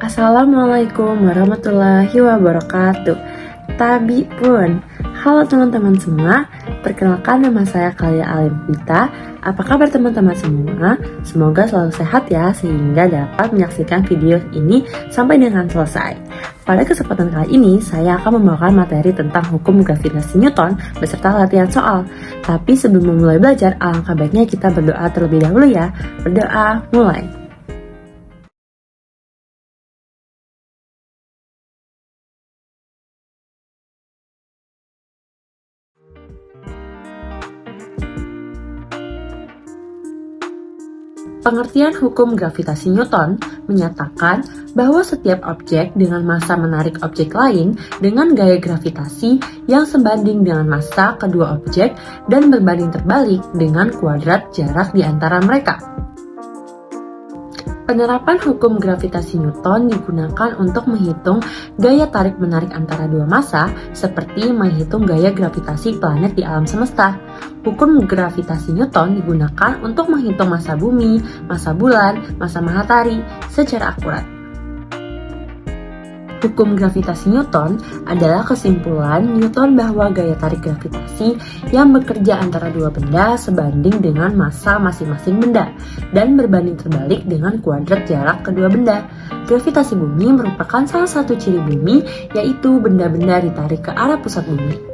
Assalamualaikum warahmatullahi wabarakatuh. Tabi pun. Halo teman-teman semua, perkenalkan nama saya Kalia Alim Vita. Apa kabar teman-teman semua? Semoga selalu sehat ya, sehingga dapat menyaksikan video ini sampai dengan selesai. Pada kesempatan kali ini, saya akan membawakan materi tentang hukum gravitasi Newton beserta latihan soal. Tapi sebelum memulai belajar, alangkah baiknya kita berdoa terlebih dahulu ya. Berdoa, mulai. Pengertian hukum gravitasi Newton menyatakan bahwa setiap objek dengan massa menarik objek lain dengan gaya gravitasi yang sebanding dengan massa kedua objek dan berbanding terbalik dengan kuadrat jarak di antara mereka. Penerapan hukum gravitasi Newton digunakan untuk menghitung gaya tarik-menarik antara dua massa, seperti menghitung gaya gravitasi planet di alam semesta. Hukum gravitasi Newton digunakan untuk menghitung massa bumi, massa bulan, massa matahari secara akurat. Hukum gravitasi Newton adalah kesimpulan Newton bahwa gaya tarik gravitasi yang bekerja antara dua benda sebanding dengan massa masing-masing benda dan berbanding terbalik dengan kuadrat jarak kedua benda. Gravitasi bumi merupakan salah satu ciri bumi, yaitu benda-benda ditarik ke arah pusat bumi.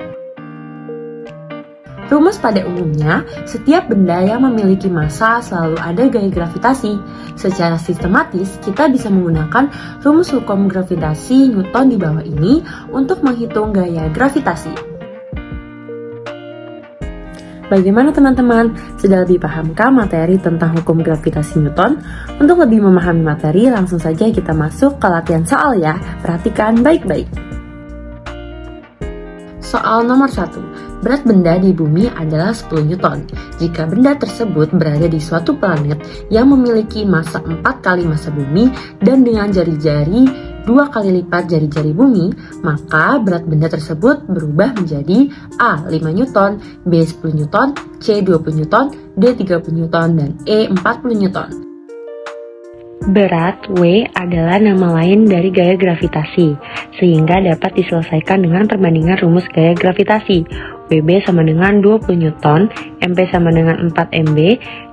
Rumus pada umumnya, setiap benda yang memiliki massa selalu ada gaya gravitasi. Secara sistematis, kita bisa menggunakan rumus hukum gravitasi Newton di bawah ini untuk menghitung gaya gravitasi. Bagaimana teman-teman? Sudah lebih pahamkah materi tentang hukum gravitasi Newton? Untuk lebih memahami materi, langsung saja kita masuk ke latihan soal ya. Perhatikan baik-baik. Soal nomor 1. Berat benda di bumi adalah 10 Newton. Jika benda tersebut berada di suatu planet yang memiliki massa 4 kali massa bumi dan dengan jari-jari 2 kali lipat jari-jari bumi, maka berat benda tersebut berubah menjadi A. 5 Newton, B. 10 Newton, C. 20 Newton, D. 30 Newton, dan E. 40 Newton. Berat W adalah nama lain dari gaya gravitasi, sehingga dapat diselesaikan dengan perbandingan rumus gaya gravitasi. WB sama dengan 20 Newton, MP sama dengan 4 MB,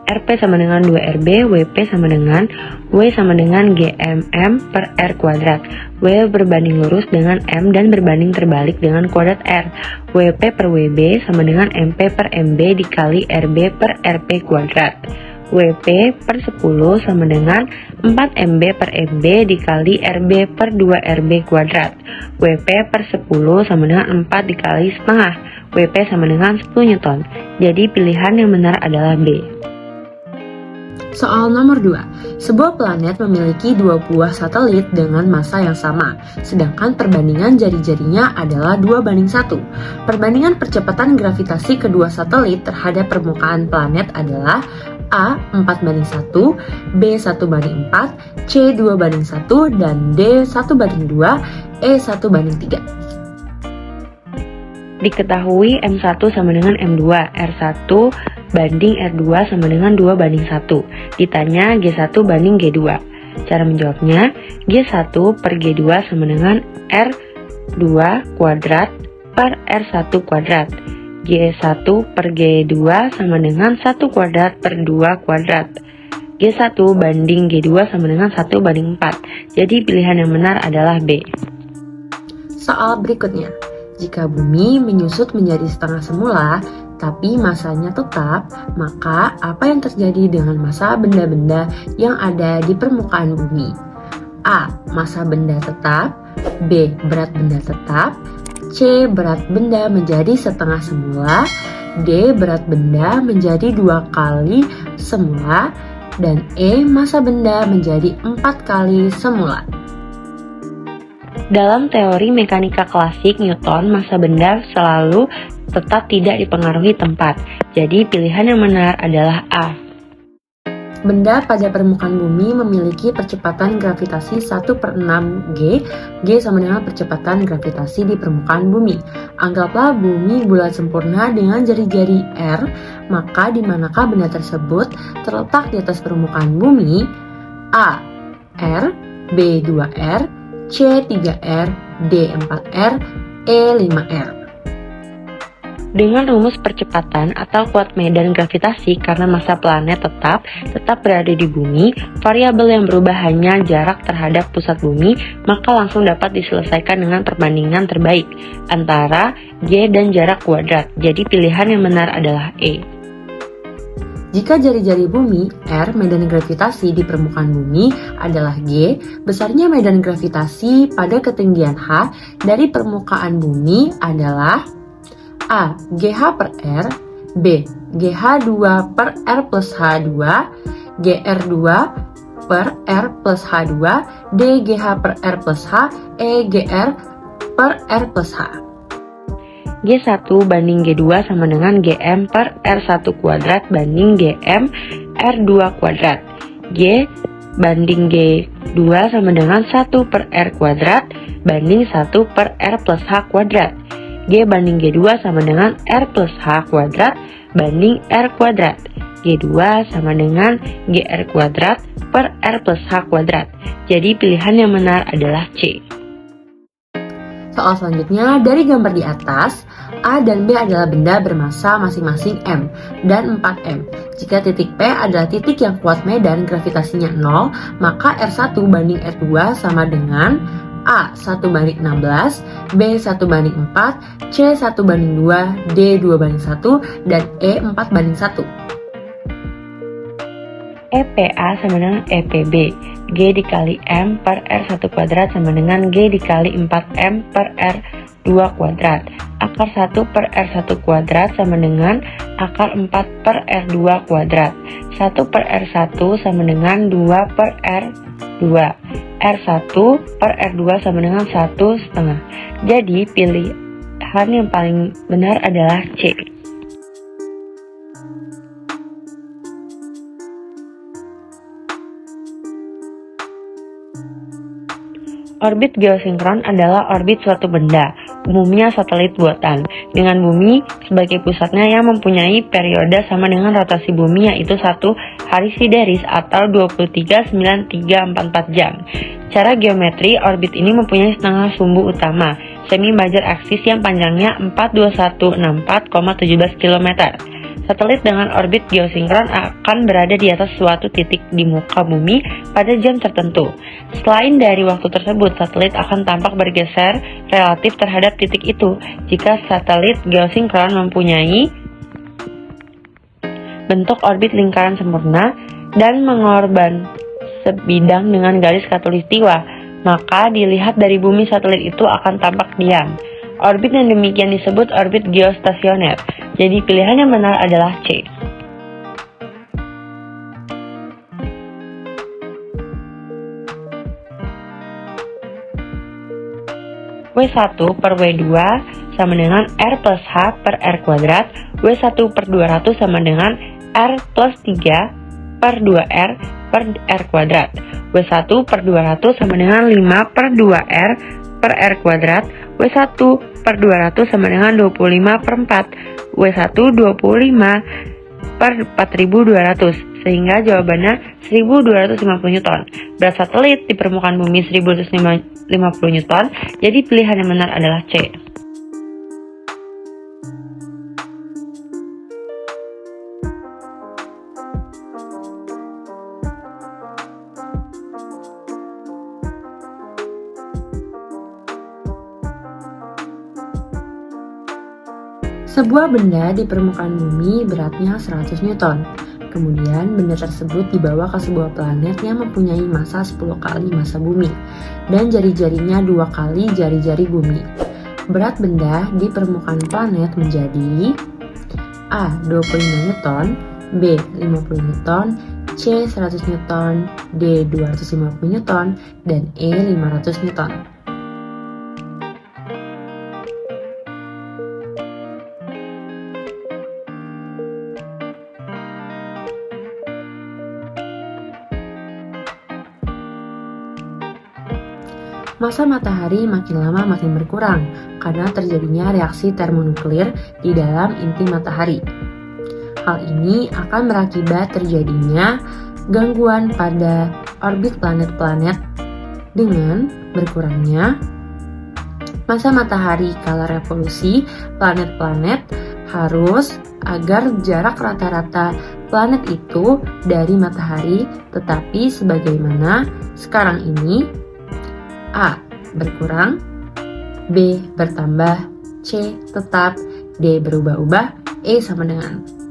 RP sama dengan 2 RB, WP sama dengan W sama dengan GMM per R kuadrat. W berbanding lurus dengan M dan berbanding terbalik dengan kuadrat R. WP per WB sama dengan MP per MB dikali RB per RP kuadrat. WP per 10 sama dengan 4 MB per MB dikali RB per 2 RB kuadrat. WP per 10 sama dengan 4 dikali setengah. WP sama dengan 10 Newton. Jadi pilihan yang benar adalah B. Soal nomor 2. Sebuah planet memiliki 2 buah satelit dengan massa yang sama, sedangkan perbandingan jari-jarinya adalah 2:1. Perbandingan percepatan gravitasi kedua satelit terhadap permukaan planet adalah A. 4:1, B. 1:4, C. 2:1, dan D. 1:2, E. 1:3. Diketahui M1 sama dengan M2, R1 banding R2 sama dengan 2:1. Ditanya G1 banding G2. Cara menjawabnya, G1 per G2 sama dengan R2 kuadrat per R1 kuadrat. G1 per G2 sama dengan 1 kuadrat per 2 kuadrat. G1 banding G2 sama dengan 1:4. Jadi pilihan yang benar adalah B. Soal berikutnya. Jika bumi menyusut menjadi setengah semula, tapi massanya tetap, maka apa yang terjadi dengan massa benda-benda yang ada di permukaan bumi? A. Massa benda tetap, B. Berat benda tetap, C. Berat benda menjadi setengah semula, D. Berat benda menjadi 2 kali semula, dan E. Massa benda menjadi 4 kali semula. Dalam teori mekanika klasik Newton, massa benda selalu tetap tidak dipengaruhi tempat. Jadi pilihan yang benar adalah A. Benda pada permukaan bumi memiliki percepatan gravitasi 1/6 G sama dengan percepatan gravitasi di permukaan bumi. Anggaplah bumi bulat sempurna dengan jari-jari R, maka di manakah benda tersebut terletak di atas permukaan bumi? A. R, B 2R, C 3R, D 4R, E 5R. Dengan rumus percepatan atau kuat medan gravitasi karena massa planet tetap berada di bumi, variabel yang berubah hanya jarak terhadap pusat bumi, maka langsung dapat diselesaikan dengan perbandingan terbaik antara G dan jarak kuadrat. Jadi pilihan yang benar adalah E. Jika jari-jari bumi, R, medan gravitasi di permukaan bumi adalah G, besarnya medan gravitasi pada ketinggian H dari permukaan bumi adalah A. GH per R, B. GH2 per R plus H2, GR2 per R plus H2, D. GH per R plus H, E. GR per R plus H. G1 banding G2 sama dengan GM per R1 kuadrat banding GM R2 kuadrat. G banding G2 sama dengan 1 per R kuadrat banding 1 per R plus H kuadrat. G banding G2 sama dengan R plus H kuadrat banding R kuadrat. G2 sama dengan GR kuadrat per R plus H kuadrat. Jadi pilihan yang benar adalah C. Soal selanjutnya, dari gambar di atas, A dan B adalah benda bermassa masing-masing M dan 4M. Jika titik P adalah titik yang kuat medan gravitasinya 0, maka R1 banding R2 sama dengan A 1 banding 16, B 1 banding 4, C 1 banding 2, D 2 banding 1, dan E 4 banding 1. EPA sama dengan EPB. G dikali M per R1 kuadrat sama dengan G dikali 4M per R2 kuadrat. Akar 1 per R1 kuadrat sama dengan akar 4 per R2 kuadrat. 1 per R1 sama dengan 2 per R2. R1 per R2 sama dengan 1,5. Jadi pilihan yang paling benar adalah C. Orbit geosinkron adalah orbit suatu benda, umumnya satelit buatan, dengan bumi sebagai pusatnya yang mempunyai periode sama dengan rotasi bumi yaitu 1 hari sideris atau 23,9344 jam. Cara geometri, orbit ini mempunyai setengah sumbu utama, semi-major aksis yang panjangnya 42164,17 km. Satelit dengan orbit geosinkron akan berada di atas suatu titik di muka bumi pada jam tertentu. Selain dari waktu tersebut, satelit akan tampak bergeser relatif terhadap titik itu. Jika satelit geosinkron mempunyai bentuk orbit lingkaran sempurna dan mengorban sebidang dengan garis khatulistiwa, maka dilihat dari bumi satelit itu akan tampak diam. Orbit yang demikian disebut orbit geostasioner. Jadi pilihan yang benar adalah C. W1 per W2 sama dengan R plus H per R kuadrat. W1 per 200 sama dengan R plus 3 per 2R per R kuadrat. W1 per 200 sama dengan 5 per 2R per R kuadrat. W1 per 200 sama dengan 25 per 4. W1 25 per 4200, sehingga jawabannya 1250 Newton. Berat satelit di permukaan bumi 1250 Newton, jadi pilihan yang benar adalah C. Sebuah benda di permukaan bumi beratnya 100 Newton. Kemudian benda tersebut dibawa ke sebuah planet yang mempunyai massa 10 kali massa bumi dan jari-jarinya 2 kali jari-jari bumi. Berat benda di permukaan planet menjadi A. 25 Newton, B. 50 Newton, C. 100 Newton, D. 250 Newton, dan E. 500 Newton. Massa matahari makin lama makin berkurang karena terjadinya reaksi termonuklir di dalam inti matahari. Hal ini akan berakibat terjadinya gangguan pada orbit planet-planet dengan berkurangnya masa matahari kala revolusi planet-planet harus agar jarak rata-rata planet itu dari matahari tetapi sebagaimana sekarang ini: A. Berkurang, B. Bertambah, C. Tetap, D. Berubah-ubah, E. Sama dengan.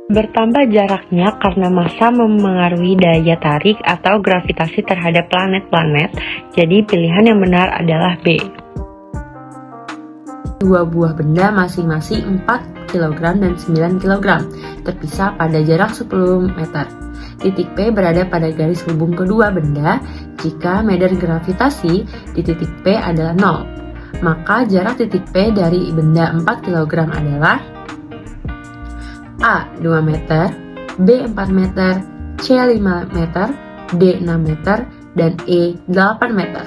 Bertambah jaraknya karena massa memengaruhi daya tarik atau gravitasi terhadap planet-planet, jadi pilihan yang benar adalah B. Dua buah benda masing-masing 4 kg dan 9 kg, terpisah pada jarak 10 meter. Titik P berada pada garis hubung kedua benda jika medan gravitasi di titik P adalah 0. Maka jarak titik P dari benda 4 kg adalah A. 2 meter, B. 4 meter, C. 5 meter, D. 6 meter, dan E. 8 meter.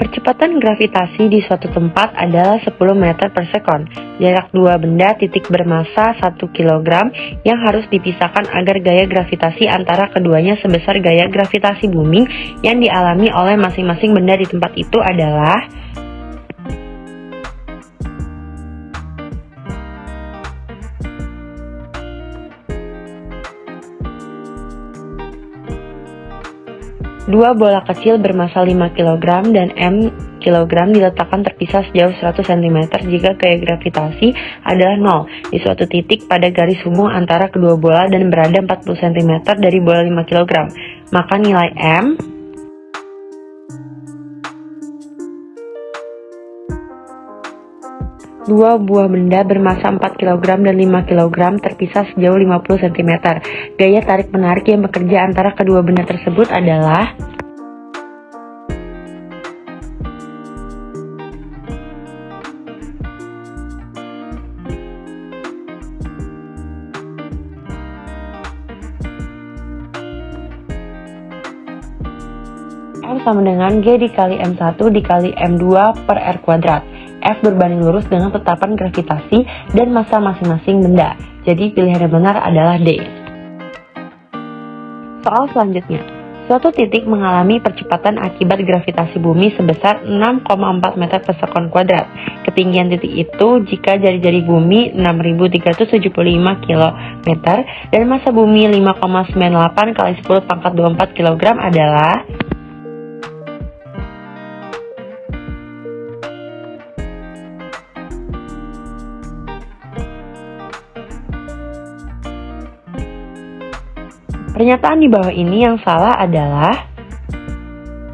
Percepatan gravitasi di suatu tempat adalah 10 meter per sekon. Jarak dua benda titik bermassa 1 kg yang harus dipisahkan agar gaya gravitasi antara keduanya sebesar gaya gravitasi bumi yang dialami oleh masing-masing benda di tempat itu adalah dua bola kecil bermassa 5 kg dan M kg diletakkan terpisah sejauh 100 cm jika gaya gravitasi adalah 0 di suatu titik pada garis hubung antara kedua bola dan berada 40 cm dari bola 5 kg. Maka nilai M dua buah benda bermassa 4 kg dan 5 kg terpisah sejauh 50 cm. Gaya tarik-menarik yang bekerja antara kedua benda tersebut adalah M sama dengan G dikali M1 dikali M2 per R kuadrat. F berbanding lurus dengan tetapan gravitasi dan massa masing-masing benda. Jadi pilihan yang benar adalah D. Soal selanjutnya. Suatu titik mengalami percepatan akibat gravitasi bumi sebesar 6,4 meter per sekon kuadrat. Ketinggian titik itu jika jari-jari bumi 6.375 km dan massa bumi 5,98 kali 10 pangkat 24 kg adalah Pernyataan di bawah ini yang salah adalah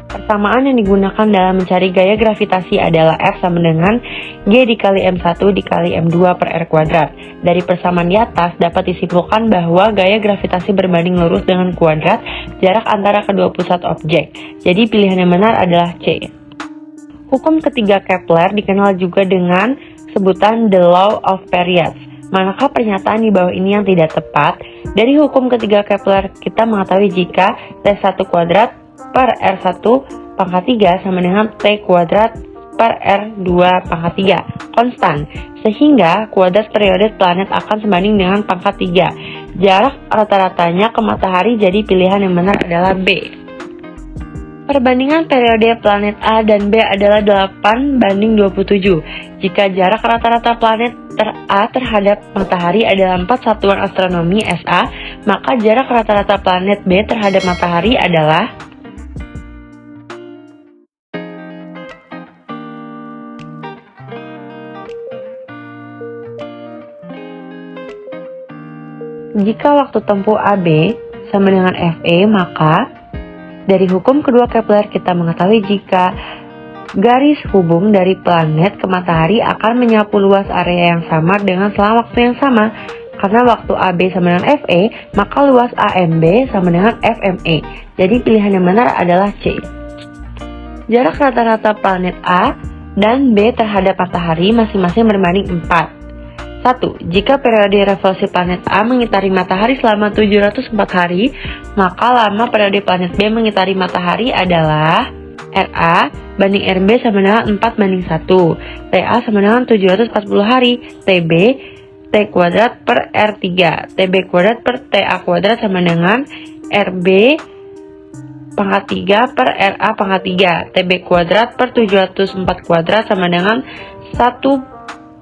persamaan yang digunakan dalam mencari gaya gravitasi adalah F sama dengan G dikali M1 dikali M2 per R kuadrat. Dari persamaan di atas dapat disimpulkan bahwa gaya gravitasi berbanding lurus dengan kuadrat jarak antara kedua pusat objek. Jadi pilihan yang benar adalah C. Hukum ketiga Kepler dikenal juga dengan sebutan The Law of Periods. Manakah pernyataan di bawah ini yang tidak tepat? Dari hukum ketiga Kepler, kita mengetahui jika T1 kuadrat per R1 pangkat 3 sama dengan T kuadrat per R2 pangkat 3 konstan, sehingga kuadrat periode planet akan sebanding dengan pangkat 3. Jarak rata-ratanya ke matahari, jadi pilihan yang benar adalah B. Perbandingan periode planet A dan B adalah 8:27. Jika jarak rata-rata planet A terhadap matahari adalah 4 satuan astronomi SA, maka jarak rata-rata planet B terhadap matahari adalah jika waktu tempuh AB sama dengan FE, maka dari hukum kedua Kepler kita mengetahui jika garis hubung dari planet ke matahari akan menyapu luas area yang sama dengan selang waktu yang sama. Karena waktu AB sama dengan FE, maka luas AMB sama dengan FME. Jadi pilihan yang benar adalah C. Jarak rata-rata planet A dan B terhadap matahari masing-masing berbanding 4. 1. Jika periode revolusi planet A mengitari matahari selama 704 hari, maka lama periode planet B mengitari matahari adalah RA banding RB sama dengan 4 banding 1, TA sama dengan 740 hari, TB T kuadrat per R3, TB kuadrat per TA kuadrat sama dengan RB pangkat 3 per RA pangkat 3, TB kuadrat per 704 kuadrat sama dengan 1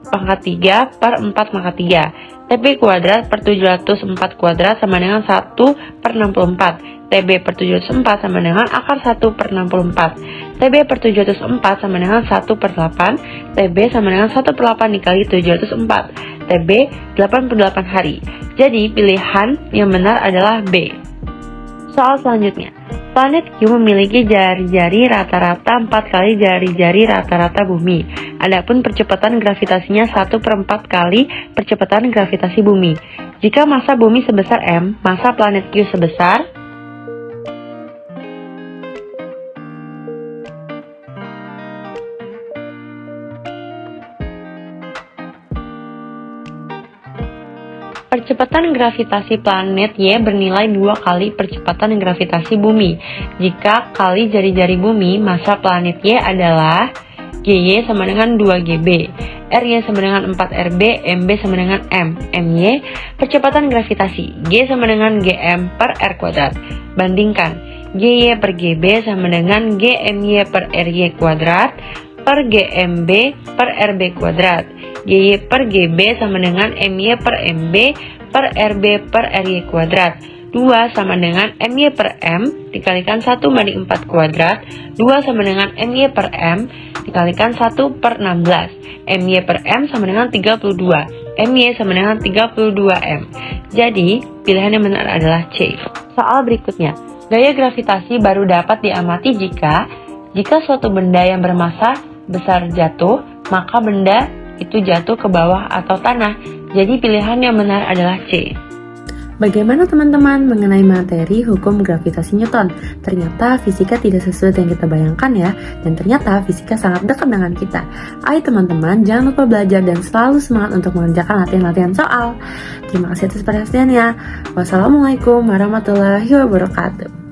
pangkat 3 per 4 pangkat 3, TB kuadrat per 704 kuadrat sama dengan 1 per 64, TB per 704 sama dengan akar 1 per 64, TB per 704 sama dengan 1 per 8, TB sama dengan 1 per 8 dikali 704, TB 88 hari. Jadi pilihan yang benar adalah B. Soal selanjutnya, planet Q memiliki jari-jari rata-rata 4 kali jari-jari rata-rata bumi. Adapun percepatan gravitasinya 1/4 kali percepatan gravitasi bumi. Jika massa bumi sebesar M, massa planet Q sebesar percepatan gravitasi planet Y bernilai 2 kali percepatan gravitasi bumi. Jika kali jari-jari bumi, massa planet Y adalah GY sama dengan 2GB, RY sama dengan 4RB, MB sama dengan M, MY, percepatan gravitasi, G sama dengan GM per R kuadrat. Bandingkan, GY per GB sama dengan GMY per RY kuadrat per GMB per RB kuadrat. GY per GB sama dengan MY per MB per RB per RY kuadrat. 2 sama dengan MY per M dikalikan 1 banding 4 kuadrat. 2 sama dengan MY per M dikalikan 1 per 16. MY per M sama dengan 32. MY sama dengan 32M. Jadi, pilihan yang benar adalah C. Soal berikutnya. Gaya gravitasi baru dapat diamati jika suatu benda yang bermassa besar jatuh, maka benda itu jatuh ke bawah atau tanah. Jadi pilihan yang benar adalah C. Bagaimana teman-teman mengenai materi hukum gravitasi Newton? Ternyata fisika tidak sesuai yang kita bayangkan ya, dan ternyata fisika sangat dekat dengan kita. Ayo teman-teman, jangan lupa belajar dan selalu semangat untuk mengerjakan latihan-latihan soal. Terima kasih atas perhatiannya. Wassalamualaikum warahmatullahi wabarakatuh.